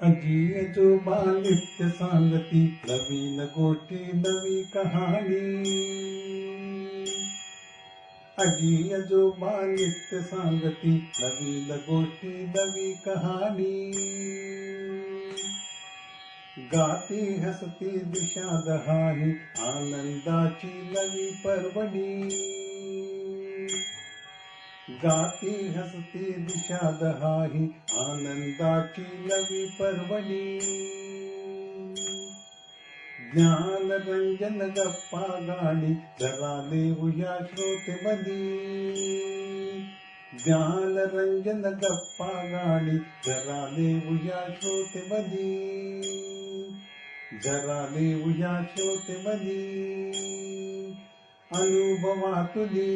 अजी आजोबा नित्य सांगती नवीन गोष्टी नवी कहाणी. अजी आजोबा नित्य सांगती नवीन गोष्टी नवी कहाणी. गाती हसती विषाद हाही आनंदाची नवी पर्वणी. गाती हसती विषाद हाही आनंदाची नवी पर्वणी. ज्ञान रंजन गप्पा गाणी जरा देऊया श्रोतेमनी. ज्ञान रंजन गप्पा गाणी जरा देऊया श्रोतेमनी. जरा देऊया श्रोतेमनी अनुभवातुनी.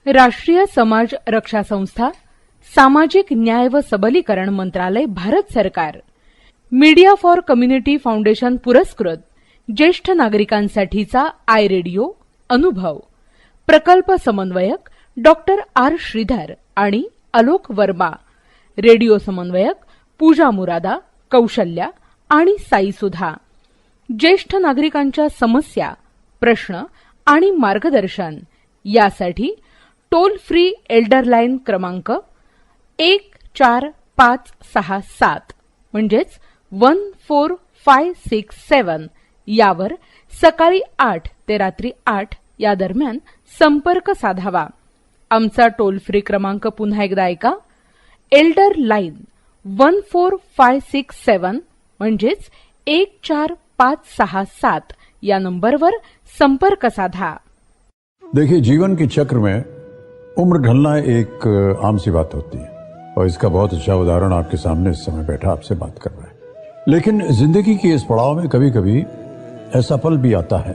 राष्ट्रीय समाज रक्षा संस्था, सामाजिक न्याय व सबलीकरण मंत्रालय, भारत सरकार, मीडिया फॉर कम्युनिटी फाउंडेशन पुरस्कृत ज्येष्ठ नागरिकांसाठीचा आय रेडिओ अनुभव, प्रकल्प समन्वयक डॉक्टर आर श्रीधर आणि अलोक वर्मा, रेडिओ समन्वयक पूजा मुरादा, कौशल्या आणि साई सुधा. ज्येष्ठ नागरिकांच्या समस्या, प्रश्न आणि मार्गदर्शन यासाठी टोल फ्री एल्डर लाईन क्रमांक 14567 म्हणजेच 14567 यावर सकाळी 8 ते रात्री 8 या दरम्यान संपर्क साधावा. आमचा टोल फ्री क्रमांक पुन्हा एकदा ऐका. एल्डर लाईन 14567 म्हणजेच 14567 या नंबरवर संपर्क साधा. देखिए, जीवन के चक्र में उम्र ढलना एक आम सी बात होती है और इसका बहुत अच्छा उदाहरण आपके सामने इस समय बैठा आपसे बात कर रहा है. लेकिन जिंदगी के इस पड़ाव में कभी कभी ऐसा पल भी आता है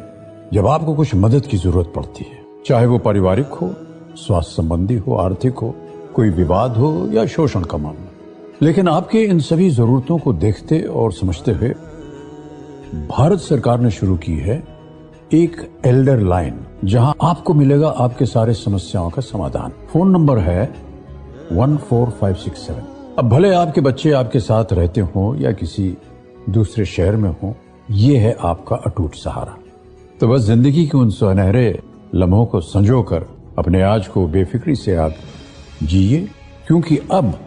जब आपको कुछ मदद की जरूरत पड़ती है, चाहे वो पारिवारिक हो, स्वास्थ्य संबंधी हो, आर्थिक हो, कोई विवाद हो या शोषण का मामला. लेकिन आपके इन सभी जरूरतों को देखते और समझते हुए भारत सरकार ने शुरू की है एक एल्डर लाइन, जहां आपको मिलेगा आपके सारे समस्याओं का समाधान. फोन नंबर है 14567. अब भले आपके बच्चे आपके साथ रहते हों या किसी दूसरे शहर में हों, ये है आपका अटूट सहारा. तो बस जिंदगी के उन सुनहरे लम्हों को संजोकर अपने आज को बेफिक्री से आप जिए, क्योंकि अब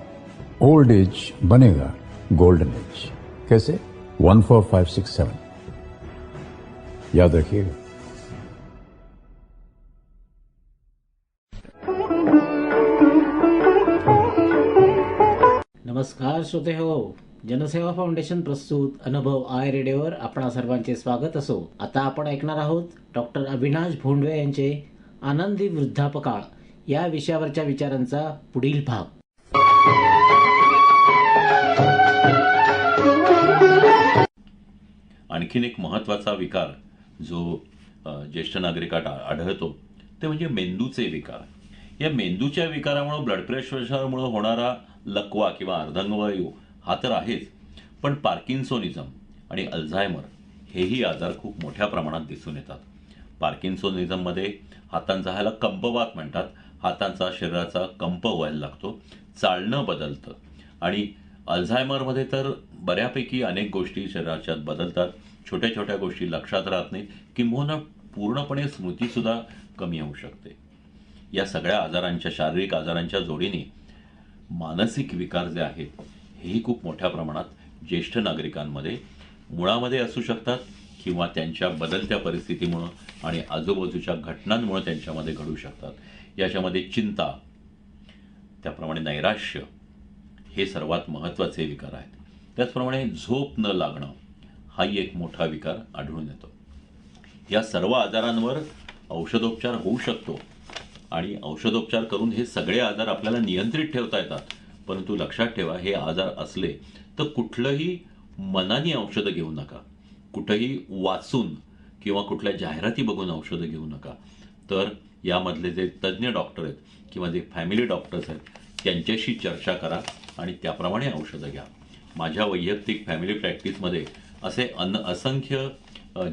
ओल्ड एज बनेगा गोल्डन एज. कैसे? 14567 याद रखिएगा. नमस्कार श्रोते हो, जनसेवा फाउंडेशन प्रस्तुत अनुभव आय रेडिओवर आपणा सर्वांचे स्वागत असो. आता आपण ऐकणार आहोत डॉक्टर अविनाश भोंडवे यांचे आनंदी वृद्धापकाळ या विषयावरच्या विचारांचा पुढील भाग. आणखीन एक महत्त्वाचा विकार जो ज्येष्ठ नागरिकात आढळतो ते म्हणजे मेंदूचे विकार. या मेंदूच्या विकारामुळे ब्लड प्रेशरमुळे होणारा लकवा किंवा अर्धांगवायू हा तर आहेच, पण पार्किन्सोनिझम आणि अल्झायमर हेही आजार खूप मोठ्या प्रमाणात दिसून येतात. पार्किन्सोनिझममध्ये हातांचा, ह्याला कंपवात म्हणतात, हातांचा शरीराचा कंप व्हायला लागतो, चालणं बदलतं. आणि अल्झायमरमध्ये तर बऱ्यापैकी अनेक गोष्टी शरीराच्यात बदलतात, छोट्या छोट्या गोष्टी लक्षात राहत नाहीत, किंबहुना पूर्णपणे स्मृतीसुद्धा कमी होऊ शकते. या सगळ्या आजारांच्या, शारीरिक आजारांच्या जोडीने मानसिक विकार जे आहेत हेही खूप मोठ्या प्रमाणात ज्येष्ठ नागरिकांमध्ये मुळामध्ये असू शकतात किंवा त्यांच्या बदलत्या परिस्थितीमुळं आणि आजूबाजूच्या घटनांमुळे त्यांच्यामध्ये घडू शकतात. याच्यामध्ये चिंता, त्याप्रमाणे नैराश्य हे सर्वात महत्त्वाचे विकार आहेत. त्याचप्रमाणे झोप न लागणं हाही एक मोठा विकार आढळून येतो. या सर्व आजारांवर औषधोपचार होऊ शकतो आणि औषधोपचार करून हे सगळे आजार आपल्याला नियंत्रित ठेवता येतात. परंतु लक्षात ठेवा, हे आजार असले तर कुठलंही मनाने औषधं घेऊ नका, कुठंही वाचून किंवा कुठल्या जाहिराती बघून औषधं घेऊ नका. तर यामधले जे तज्ज्ञ डॉक्टर आहेत किंवा जे फॅमिली डॉक्टर्स आहेत त्यांच्याशी चर्चा करा आणि त्याप्रमाणे औषधं घ्या. माझ्या वैयक्तिक फॅमिली प्रॅक्टिसमध्ये असे असंख्य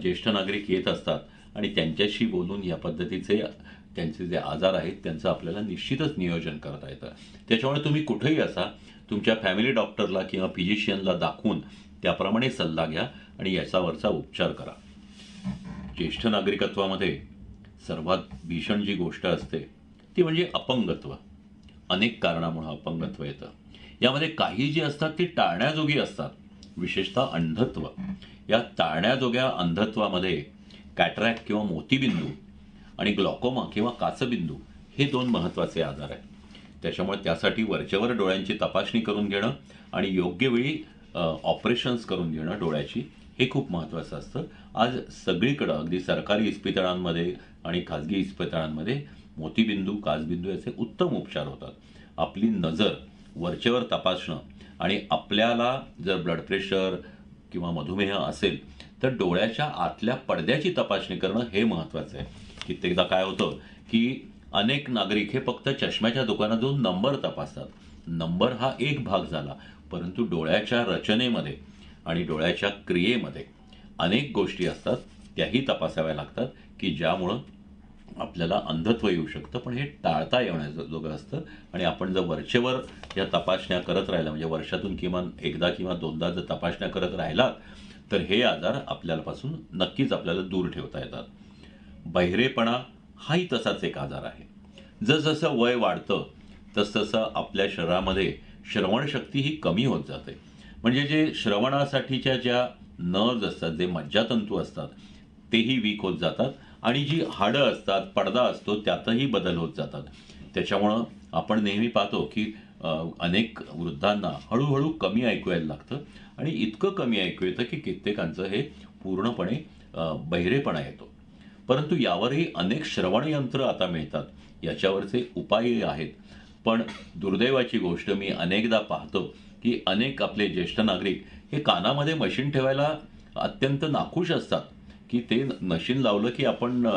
ज्येष्ठ नागरिक येत असतात आणि त्यांच्याशी बोलून या पद्धतीचे त्यांचे जे आजार आहेत त्यांचं आपल्याला निश्चितच नियोजन करता येतं. त्याच्यामुळे तुम्ही कुठेही असा तुमच्या फॅमिली डॉक्टरला किंवा फिजिशियनला दाखवून त्याप्रमाणे सल्ला घ्या आणि याच्यावरचा उपचार करा. ज्येष्ठ नागरिकत्वामध्ये सर्वात भीषण जी गोष्ट असते ती म्हणजे अपंगत्व. अनेक कारणामुळे अपंगत्व येतं. यामध्ये काही जी असतात ती टाळण्याजोगी असतात, विशेषतः अंधत्व. या टाळण्याजोग्या अंधत्वामध्ये कॅटरॅक्ट किंवा मोतीबिंदू आणि ग्लॉकोमा किंवा काचबिंदू हे 2 महत्त्वाचे आजार आहेत. त्याच्यामुळे त्यासाठी वरचेवर डोळ्यांची तपासणी करून घेणं आणि योग्य वेळी ऑपरेशन्स करून घेणं डोळ्याची हे खूप महत्त्वाचं असतं. आज सगळीकडं अगदी सरकारी इस्पितळांमध्ये आणि खाजगी इस्पितळांमध्ये मोतीबिंदू, काचबिंदू याचे उत्तम उपचार होतात. आपली नजर वरचेवर तपासणं आणि आपल्याला जर ब्लड प्रेशर किंवा मधुमेह असेल तर डोळ्याच्या आतल्या पडद्याची तपासणी करणं हे महत्त्वाचं आहे. कित्येकदा काय होतं की अनेक नागरिक हे फक्त चष्म्याच्या दुकानात जाऊन नंबर तपासतात. नंबर हा एक भाग झाला, परंतु डोळ्याच्या रचनेमध्ये आणि डोळ्याच्या क्रियेमध्ये अनेक गोष्टी असतात त्याही तपासाव्या लागतात की ज्यामुळं आपल्याला अंधत्व येऊ शकतं. पण हे टाळता येण्याजोगं असतं आणि आपण जर वरचेवर या तपासण्या करत राहिला, म्हणजे वर्षातून किमान एकदा किंवा दोनदा जर तपासण्या करत राहिलात तर हे आजार आपल्यापासून नक्कीच आपल्याला दूर ठेवता येतात. बहिरेपणा हाही तसाच एक आजार आहे. जसजसं वय वाढतं तसतसं आपल्या शरीरामध्ये श्रवणशक्ती ही कमी होत जाते. म्हणजे जे श्रवणासाठीच्या ज्या नर्व्ज असतात, जे मज्जातंतू असतात तेही वीक होत जातात आणि जी हाडं असतात, पडदा असतो त्यातही बदल होत जातात. त्याच्यामुळं आपण नेहमी पाहतो की अनेक वृद्धांना हळूहळू कमी ऐकू यायला लागतं आणि इतकं कमी ऐकू येतं की कित्येकांचं हे पूर्णपणे बहिरेपणा येतो. परंतु यावरही अनेक श्रवणयंत्र आता मिळतात, याच्यावरचे उपायही आहेत. पण दुर्दैवाची गोष्ट मी अनेकदा पाहतो की अनेक आपले ज्येष्ठ नागरिक हे कानामध्ये मशीन ठेवायला अत्यंत नाखुश असतात की ते मशीन लावलं की आपण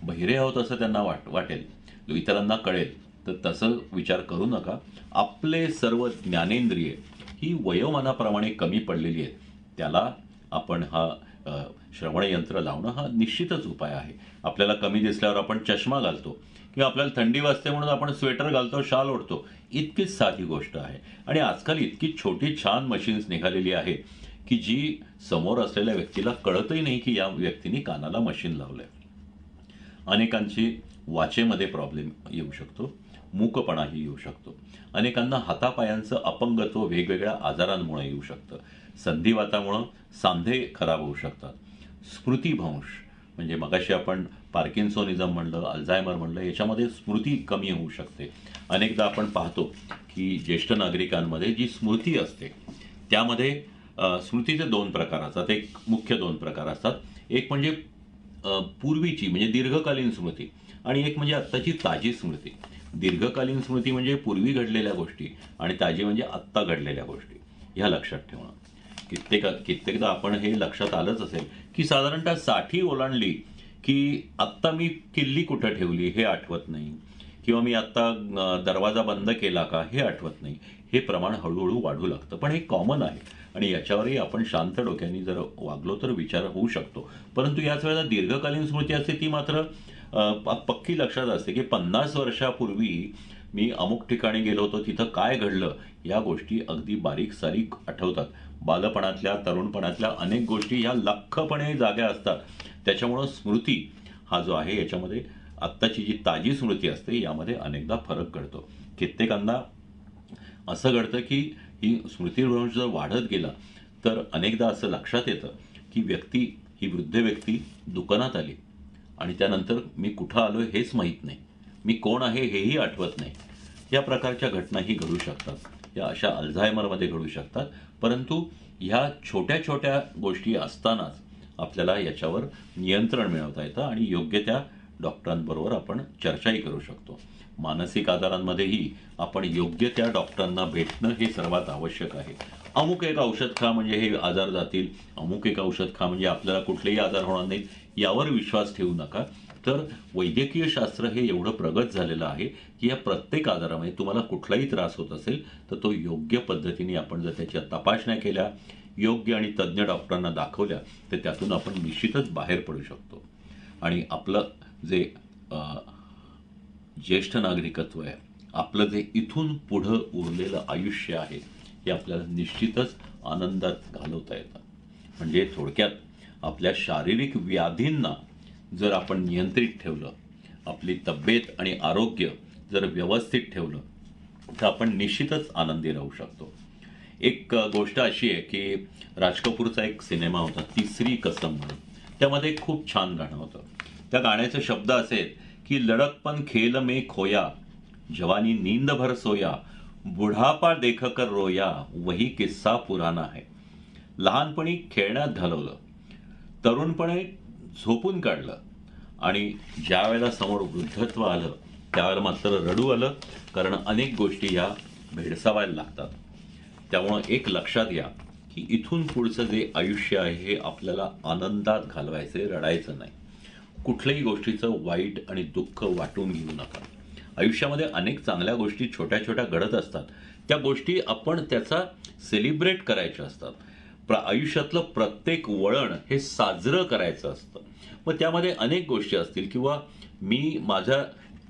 बहिरे आहोत असं त्यांना वाटेल, इतरांना कळेल. तर तसं विचार करू नका. आपले सर्व ज्ञानेंद्रिय ही वयोमानाप्रमाणे कमी पडलेली आहेत. त्याला आपण हा श्रवणयंत्र लावणं हा निश्चितच उपाय आहे. आपल्याला कमी दिसल्यावर आपण चष्मा घालतो किंवा आपल्याला थंडी वाजते म्हणून आपण स्वेटर घालतो, शाल ओढतो. इतकीच साधी गोष्ट आहे. आणि आजकाल इतकी छोटी छान मशीन्स निघालेली आहेत की जी समोर असलेल्या व्यक्तीला कळतही नाही की या व्यक्तीने कानाला मशीन लावलंय. अनेकांची वाचेमध्ये प्रॉब्लेम येऊ शकतो, मूकपणाही येऊ शकतो. अनेकांना हातापायांचं अपंगत्व वेगवेगळ्या आजारांमुळे येऊ शकतं. संधिवातामुळं सांधे खराब होऊ शकतात. स्मृतिभ्रंश म्हणजे मगाशी आपण पार्किन्सोनिझम म्हणलं, अल्झायमर म्हणलं, याच्यामध्ये स्मृती कमी होऊ शकते. अनेकदा आपण पाहतो की ज्येष्ठ नागरिकांमध्ये जी स्मृती असते त्यामध्ये स्मृतीचे 2 प्रकार असतात. एक मुख्य 2 प्रकार असतात. एक म्हणजे पूर्वीची म्हणजे दीर्घकालीन स्मृती आणि एक म्हणजे आत्ताची ताजी स्मृती. दीर्घकालीन स्मृती म्हणजे पूर्वी घडलेल्या गोष्टी आणि ताजी म्हणजे आत्ता घडलेल्या गोष्टी. ह्या लक्षात ठेवणं. कित्येकदा आपण हे लक्षात आलंच असेल की साधारणतः 60 ओलांडली की आत्ता मी किल्ली कुठं ठेवली हे आठवत नाही किंवा मी आत्ता दरवाजा बंद केला का हे आठवत नाही. हे प्रमाण हळूहळू वाढू लागतं. पण हे कॉमन आहे आणि याच्यावरही आपण शांत डोक्याने जर वागलो तर विचार होऊ शकतो. परंतु याच वेळेला दीर्घकालीन स्मृती असते ती मात्र पक्की लक्षात असते की 50 वर्षापूर्वी मी अमुक ठिकाणी गेलो होतो, तिथं काय घडलं या गोष्टी अगदी बारीक सारीक आठवतात. बालपणातल्या, तरुणपणातल्या अनेक गोष्टी ह्या लख्खपणे जाग्या असतात. त्याच्यामुळं स्मृती हा जो आहे याच्यामध्ये आत्ताची जी ताजी स्मृती असते यामध्ये अनेकदा फरक घडतो. कित्येकांना असं घडतं की ही स्मृतिभ्रंश जर वाढत गेला तर अनेकदा असं लक्षात येतं की ही वृद्ध व्यक्ती दुकानात आली आणि त्यानंतर मी कुठं आलोय हेच माहीत नाही, मी कोण आहे हेही आठवत नाही. या प्रकारच्या घटनाही घडू शकतात. या अशा अल्झायमरमध्ये घडू शकतात. परंतु ह्या छोट्या छोट्या गोष्टी असतानाच आपल्याला याच्यावर नियंत्रण मिळवता येतं आणि योग्य त्या डॉक्टरांबरोबर आपण चर्चाही करू शकतो. मानसिक आजारांमध्येही आपण योग्य त्या डॉक्टरांना भेटणं हे सर्वात आवश्यक आहे. अमुक एक औषध खा म्हणजे हे आजार जातील, अमुक एक औषध खा म्हणजे आपल्याला कुठलेही आजार होणार नाहीत, यावर विश्वास ठेवू नका. तर वैद्यकीय शास्त्र हे एवढं प्रगत झालेलं आहे की या प्रत्येक आजारामध्ये तुम्हाला कुठलाही त्रास होत असेल तर तो योग्य पद्धतीने आपण जर त्याच्या तपासण्या केल्या, योग्य आणि तज्ज्ञ डॉक्टरांना दाखवल्या तर त्यातून आपण निश्चितच बाहेर पडू शकतो. आणि आपलं जे ज्येष्ठ नागरिकत्व आहे, आपलं जे इथून पुढं उरलेलं आयुष्य आहे हे आपल्याला निश्चितच आनंदात घालवता येतं. म्हणजे थोडक्यात आपल्या शारीरिक व्याधींना जर आपण नियंत्रित ठेवलं, आपली तब्येत आणि आरोग्य जर व्यवस्थित ठेवलं तर आपण निश्चितच आनंदी राहू शकतो. एक गोष्ट अशी आहे की राज कपूरचा एक सिनेमा होता तिसरी कसम म्हणून, त्यामध्ये खूप छान गाणं होतं. त्या गाण्याचे शब्द असे आहेत की लड़कपन खेल में खोया, जवानी नींद भर सोया, बुढ़ापा देख कर रोया, वही किस्सा पुराना है. लहानपणी खेळण्यात घालवलं, तरुणपणे झोपून काढलं आणि ज्या वेळेला समोर वृद्धत्व आलं त्यावेळेला मात्र रडू आलं, कारण अनेक गोष्टी या भेडसावायला लागतात. त्यामुळं एक लक्षात घ्या की इथून पुढचं जे आयुष्य आहे हे आपल्याला आनंदात घालवायचे, रडायचं नाही. कुठल्याही गोष्टीचं वाईट आणि दुःख वाटून घेऊ नका. आयुष्यामध्ये अनेक चांगल्या गोष्टी छोट्या छोट्या घडत असतात, त्या गोष्टी आपण त्याचा सेलिब्रेट करायच्या असतात. आयुष्यातलं प्रत्येक वळण हे साजरं करायचं असतं. मग त्यामध्ये अनेक गोष्टी असतील किंवा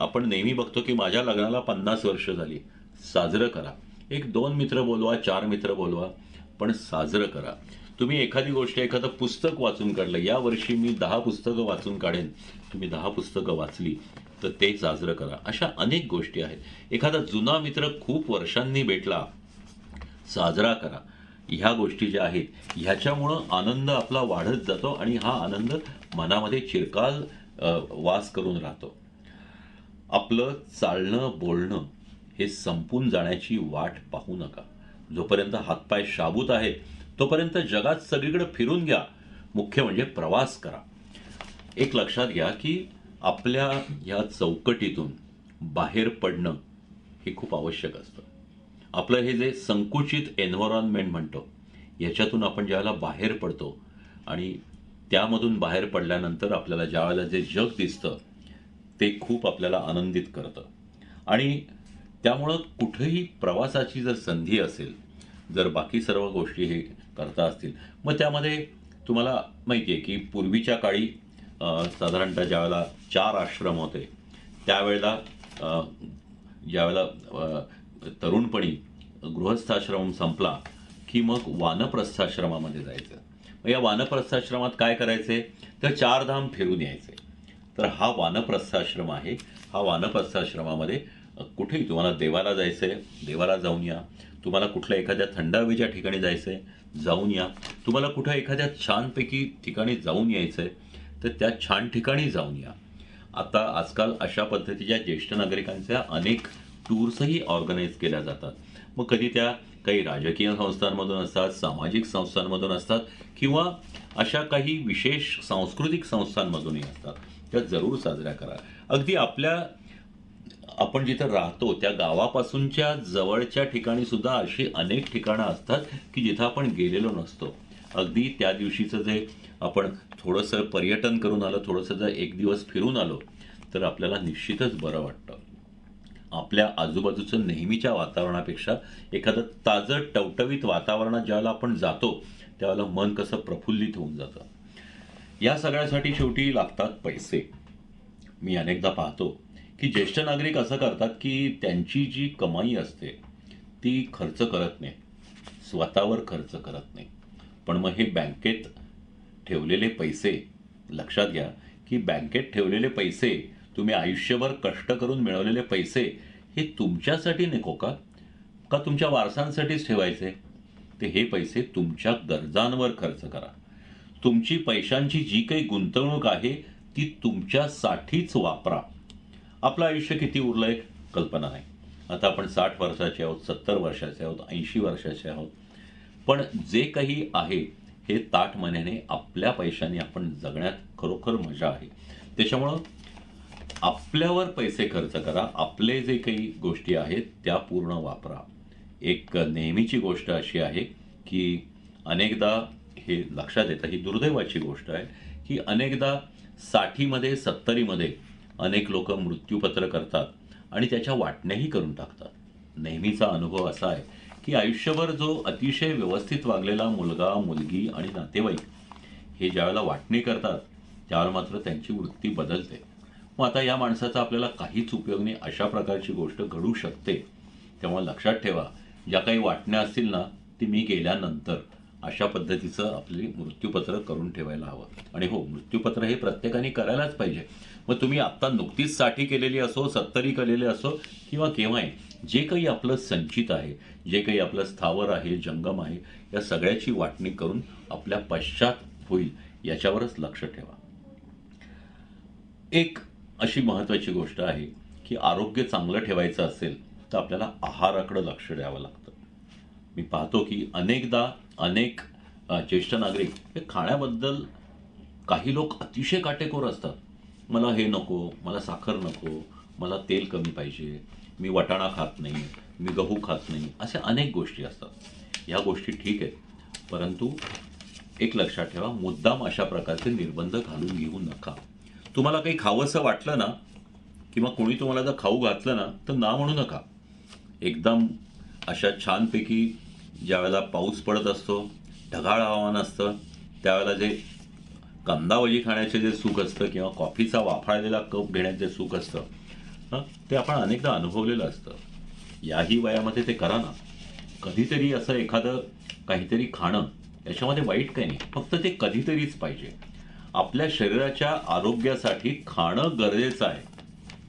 आपण नेहमी बघतो की माझ्या लग्नाला 50 वर्ष झाली, साजरं करा. 1-2 मित्र बोलवा, 4 मित्र बोलवा, पण साजरं करा. तुम्ही एखादी गोष्ट, एखादं पुस्तक वाचून काढलं, या वर्षी मी 10 पुस्तकं वाचून काढेन, तुम्ही 10 पुस्तकं वाचली तर ते साजरं करा. अशा अनेक गोष्टी आहेत. एखादा जुना मित्र खूप वर्षांनी भेटला, साजरा करा. ह्या गोष्टी ज्या आहेत ह्याच्यामुळं आनंद आपला वाढत जातो आणि हा आनंद मनामध्ये चिरकाल वास करून राहतो. आपलं चालणं बोलणं हे संपून जाण्याची वाट पाहू नका. जोपर्यंत हातपाय शाबूत आहेत तोपर्यंत जगात सगळीकडे फिरून घ्या. मुख्य म्हणजे प्रवास करा. एक लक्षात घ्या की आपल्या या चौकटीतून बाहेर पडणं हे खूप आवश्यक असतं. आपलं हे जे संकुचित एन्व्हायरमेंट म्हणतो याच्यातून आपण ज्यावेळेला बाहेर पडतो आणि त्यामधून बाहेर पडल्यानंतर आपल्याला ज्यावेळेला जे जग दिसतं ते खूप आपल्याला आनंदित करतं. आणि त्यामुळं कुठेही प्रवासाची जर संधी असेल, जर बाकी सर्व गोष्टी हे करता असतील, मग त्यामध्ये तुम्हाला माहिती आहे की पूर्वीच्या काळी साधारणतः ज्यावेळेला 4 आश्रम होते त्यावेळेला ज्यावेळेला तरुणपणी गृहस्थाश्रम संपला की मग वानप्रस्थाश्रमामध्ये जायचं. मग या वानप्रस्थाश्रमात काय करायचे तर 4 धाम फिरून यायचे. तर हा वानप्रस्थाश्रम आहे. हा वानप्रस्थाश्रमामध्ये कुठेही तुम्हाला देवाला जायचंय, देवाला जाऊन या. तुम्हाला कुठल्या एखाद्या थंड हवेच्या ठिकाणी जायचंय, जाऊन या. तुम्हाला कुठं एखाद्या छानपैकी ठिकाणी जाऊन यायचंय तर त्या छान ठिकाणी जाऊन या. आता आजकाल अशा पद्धतीच्या ज्येष्ठ नागरिकांच्या अनेक टूर्सही ऑर्गनाईज केल्या जातात. मग कधी त्या काही राजकीय संस्थांमधून असतात, सामाजिक संस्थांमधून असतात किंवा अशा काही विशेष सांस्कृतिक संस्थांमधूनही असतात. त्या जरूर साजऱ्या करा. अगदी आपण जिथं राहतो त्या गावापासूनच्या जवळच्या ठिकाणी सुद्धा अशी अनेक ठिकाणं असतात की जिथं आपण गेलेलो नसतो. अगदी त्या दिवशीचं जे आपण थोडंसं पर्यटन करून आलो, थोडंसं जर एक दिवस फिरून आलो तर आपल्याला निश्चितच बरं वाटतं. आपल्या आजूबाजूचं नेहमीच्या वातावरणापेक्षा एखादं ताजं टवटवीत वातावरणात ज्यावेळेला आपण जातो त्यावेळेला मन कसं प्रफुल्लित होऊन जातं. या सगळ्यासाठी शेवटी लागतात पैसे. मी अनेकदा पाहतो की ज्येष्ठ नागरिक असं करतात की त्यांची जी कमाई असते ती खर्च करत नाही, स्वतःवर खर्च करत नाही. पण मग हे बँकेत ठेवलेले पैसे, लक्षात घ्या की बँकेत ठेवलेले पैसे, तुम्ही आयुष्यभर कष्ट करून मिळवलेले पैसे हे तुमच्यासाठी नको का तुमच्या वारसांसाठीच ठेवायचे? ते हे पैसे तुमच्या गरजांवर खर्च करा. तुमची पैशांची जी काही गुंतवणूक आहे ती तुमच्यासाठीच वापरा. आपलं आयुष्य किती उरलंय कल्पना नाही. आता आपण 60 वर्षाचे आहोत, 70 वर्षाचे आहोत, 80 वर्षाचे आहोत. पण जे काही आहे हे ताठ मनाने आपल्या पैशाने आपण जगण्यात खरोखर मजा आहे. त्याच्यामुळं आपल्यावर पैसे खर्च करा. आपले जे काही गोष्टी आहेत त्या पूर्ण वापरा. एक नेहमीची गोष्ट अशी आहे की अनेकदा हे लक्षात येतं, ही दुर्दैवाची गोष्ट आहे की अनेकदा 60मध्ये 70मध्ये अनेक लोक मृत्यूपत्र करतात आणि त्याच्या वाटण्याही करून टाकतात. नेहमीचा अनुभव असा आहे की आयुष्यभर जो अतिशय व्यवस्थित वागलेला मुलगा, मुलगी आणि नातेवाईक हे ज्यावेळेला वाटणी करतात त्यावेळेला मात्र त्यांची वृत्ती बदलते. मग आता या माणसाचा आपल्याला काहीच उपयोग नाही, अशा प्रकारची गोष्ट घडू शकते. त्यामुळे लक्षात ठेवा, ज्या काही वाटण्या असतील ना ती मी गेल्यानंतर अशा पद्धतीचं आपली मृत्यूपत्र करून ठेवायला हवं. आणि हो, मृत्यूपत्र हे प्रत्येकाने करायलाच पाहिजे. मग तुम्ही आत्ता नुकतीच 60 केलेली असो, 70 केलेली असो किंवा केव्हाही, जे काही आपलं संचित आहे, जे काही आपलं स्थावर आहे, जंगम आहे, या सगळ्याची वाटणी करून आपल्या पश्चात होईल याच्यावरच लक्ष ठेवा. एक अशी महत्वाची गोष्ट आहे की आरोग्य चांगलं ठेवायचं असेल तर आपल्याला आहाराकडे लक्ष द्यावं लागतं. मी पाहतो की अनेकदा अनेक ज्येष्ठ नागरिक हे खाण्याबद्दल काही लोक अतिशय काटेकोर असतात. मला हे नको, मला साखर नको, मला तेल कमी पाहिजे, मी वटाणा खात नाही, मी गहू खात नाही, अशा अनेक गोष्टी असतात. ह्या गोष्टी ठीक आहेत, परंतु एक लक्षात ठेवा, मुद्दाम अशा प्रकारचे निर्बंध घालून घेऊ नका. तुम्हाला काही खावंसं वाटलं ना किंवा कोणी तुम्हाला जर खाऊ घातलं ना तर ना म्हणू नका. एकदम अशा छानपैकी ज्यावेळेला पाऊस पडत असतो, ढगाळ हवामान असतं, त्यावेळेला जे कांदाभजी खाण्याचे जे सुख असतं किंवा कॉफीचा वाफाळलेला कप घेण्याचे सुख असतं ते आपण अनेकदा अनुभवलेलं असतं. याही वयामध्ये ते करा ना. कधीतरी असं एखादं काहीतरी खाणं याच्यामध्ये वाईट काही नाही, फक्त ते कधीतरीच पाहिजे. आपल्या शरीराच्या आरोग्यासाठी खाणं गरजेचं आहे,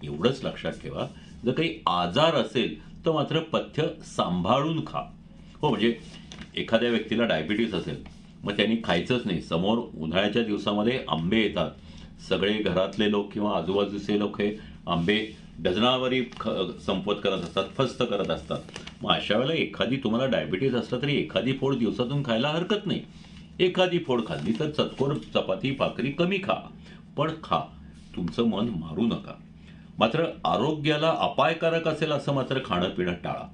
एवढंच लक्षात ठेवा. जर काही आजार असेल तर मात्र पथ्य सांभाळून खा. हो, म्हणजे एखाद्या व्यक्तीला डायबिटीस असेल मग त्यांनी खायचंच नाही. समोर उन्हाळ्याच्या दिवसामध्ये आंबे येतात, सगळे घरातले लोक किंवा आजूबाजूचे लोक हे आंबे डझनावरी संपवत करत असतात, फस्त करत असतात. मग अशा वेळेला एखादी तुम्हाला डायबिटीस असलं तरी एखादी फोड दिवसातून खायला हरकत नाही. एखादी फोड खाल्ली तर चतकोर चपाती भाकरी कमी खा, पण खा. तुमचं मन मारू नका. मात्र आरोग्याला अपायकारक असेल असं मात्र खाणं पिणं टाळा.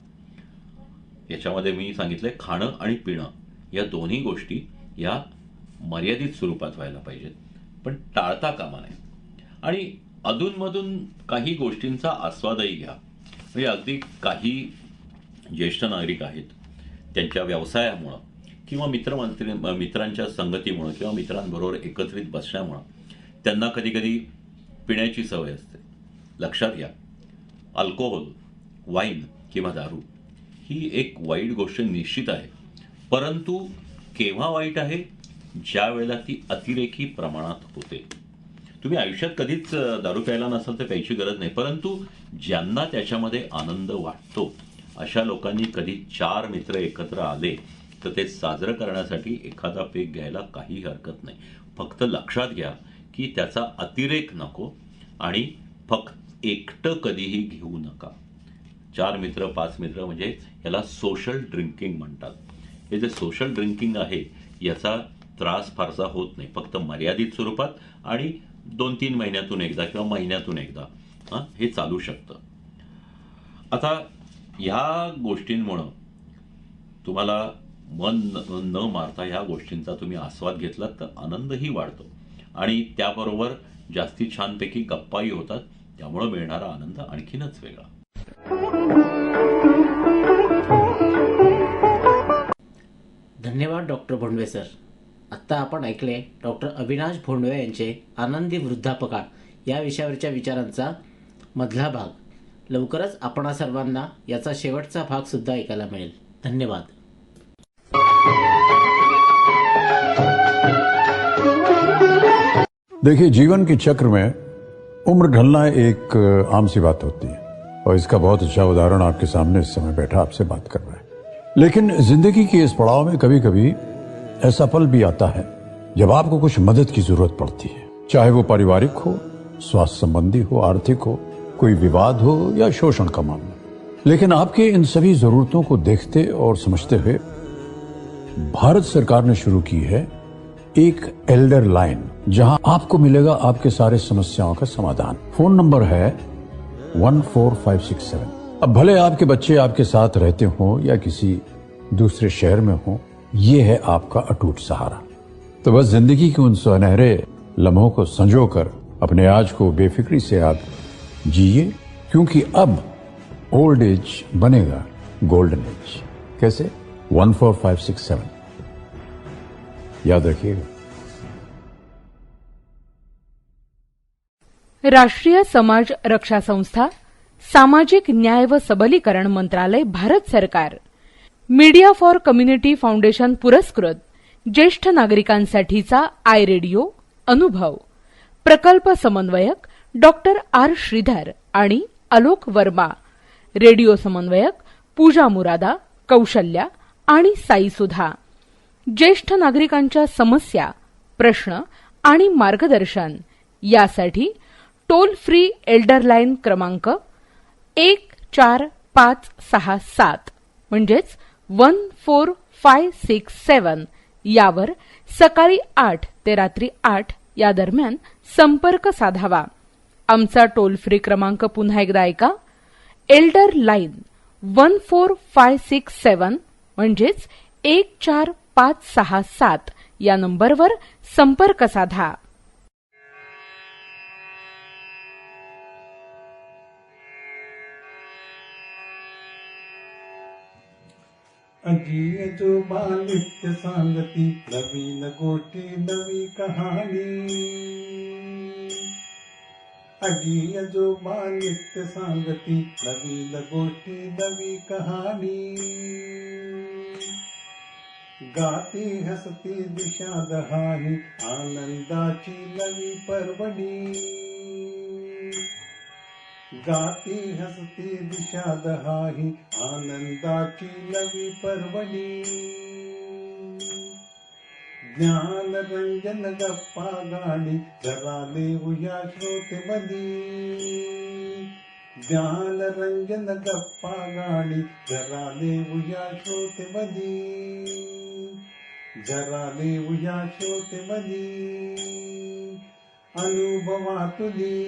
याच्यामध्ये मी सांगितलंय, खाणं आणि पिणं या दोन्ही गोष्टी या मर्यादित स्वरूपात व्हायला पाहिजेत, पण टाळता कामा नये. आणि अधूनमधून काही गोष्टींचा आस्वादही घ्या. म्हणजे अगदी काही ज्येष्ठ नागरिक आहेत, त्यांच्या व्यवसायामुळं किंवा मित्रांच्या संगतीमुळं किंवा मित्रांबरोबर एकत्रित बसण्यामुळं त्यांना कधी कधी पिण्याची सवय असते. लक्षात घ्या, अल्कोहोल, वाईन किंवा दारू ही एक वाईट गोष्ट निश्चित आहे, परंतु केव्हा वाईट आहे? ज्या वेळेला ती अतिरेकी प्रमाणात होते. तुम्ही आयुष्यात कधीच दारू प्यायला नसाल तर प्यायची गरज नाही, परंतु ज्यांना त्याच्यामध्ये आनंद वाटतो अशा लोकांनी कधी 4 मित्र एकत्र आले तर ते साजरं करण्यासाठी एखादा पेग घ्यायला काही हरकत नाही. फक्त लक्षात घ्या की त्याचा अतिरेक नको आणि फक्त एकटं कधीही घेऊ नका. 4 मित्र 5 मित्र म्हणजे याला सोशल ड्रिंकिंग म्हणतात. हे जे सोशल ड्रिंकिंग आहे याचा त्रास फारसा होत नाही, फक्त मर्यादित स्वरूपात आणि 2-3 महिन्यातून एकदा किंवा महिन्यातून एकदा हे चालू शकतं. आता ह्या गोष्टींमुळं तुम्हाला मन न मारता ह्या गोष्टींचा तुम्ही आस्वाद घेतलात तर आनंदही वाढतो आणि त्याबरोबर जास्ती छानपैकी गप्पाही होतात. त्यामुळं मिळणारा आनंद आणखीनच वेगळा. धन्यवाद डॉक्टर भोंडवे सर. आत्ता आपण ऐकले डॉक्टर अविनाश भोंडवे यांचे आनंदी वृद्धापकाळ या विषयावरच्या विचारांचा मधला भाग. लवकरच आपणा सर्वांना याचा शेवटचा भाग सुद्धा ऐकायला मिळेल. धन्यवाद. देखिए, जीवन के चक्र में उम्र ढलना एक आम सी बात होती है और इसका बहुत अच्छा उदाहरण आपके सामने इस समय बैठा आपसे बात कर रहा है. लेकिन जिंदगी के इस पड़ाव में कभी कभी ऐसा पल भी आता है जब आपको कुछ मदद की जरूरत पड़ती है, चाहे वो पारिवारिक हो, स्वास्थ्य संबंधी हो, आर्थिक हो, कोई विवाद हो या शोषण का मामला. लेकिन आपके इन सभी जरूरतों को देखते और समझते हुए भारत सरकार ने शुरू की है एक एल्डर लाइन, जहां आपको मिलेगा आपके सारे समस्याओं का समाधान. फोन नंबर है 14567. अब भले आपके बच्चे आपके साथ रहते हों या किसी दूसरे शहर में हों, ये है आपका अटूट सहारा. तो बस जिंदगी के उन सुनहरे लम्हों को संजोकर अपने आज को बेफिक्री से आप जिए, क्योंकि अब ओल्ड एज बनेगा गोल्डन एज. कैसे? 14567 याद रखिएगा. राष्ट्रीय समाज रक्षा संस्था, सामाजिक न्याय व सबलीकरण मंत्रालय, भारत सरकार, मीडिया फॉर कम्युनिटी फाउंडेशन पुरस्कृत ज्येष्ठ नागरिकांसाठीचा आय रेडिओ अनुभव, प्रकल्प समन्वयक डॉक्टर आर श्रीधर आणि आलोक वर्मा, रेडिओ समन्वयक पूजा मुरादा, कौशल्या आणि साई सुधा. ज्येष्ठ नागरिकांच्या समस्या, प्रश्न आणि मार्गदर्शन यासाठी टोल फ्री एल्डर लाईन क्रमांक 14567 म्हणजेच 14567 यावर सकाळी 8 ते रात्री 8 या दरम्यान संपर्क साधावा. आमचा टोल फ्री क्रमांक पुन्हा एकदा ऐका. एल्डर लाईन 14567 म्हणजेच 14567 या नंबरवर संपर्क साधा. आजी आजोबा नित्य सांगती नवीन गोष्टी नवी कहाणी. आजी आजोबा नित्य सांगती नवीन गोष्टी नवी कहाणी. गाती हसती दिशा दहानी आनंदाची नवी पर्वणी. गाती हसती दिशा दहाही आनंदाची नवी पर्वणी. ज्ञान रंजन गप्पा गाणी जरा देऊया श्रोते मधी. ज्ञान रंजन गप्पा गाणी जरा देऊया श्रोते मधी. जरा देऊया श्रोते मधी. अनुभवातुली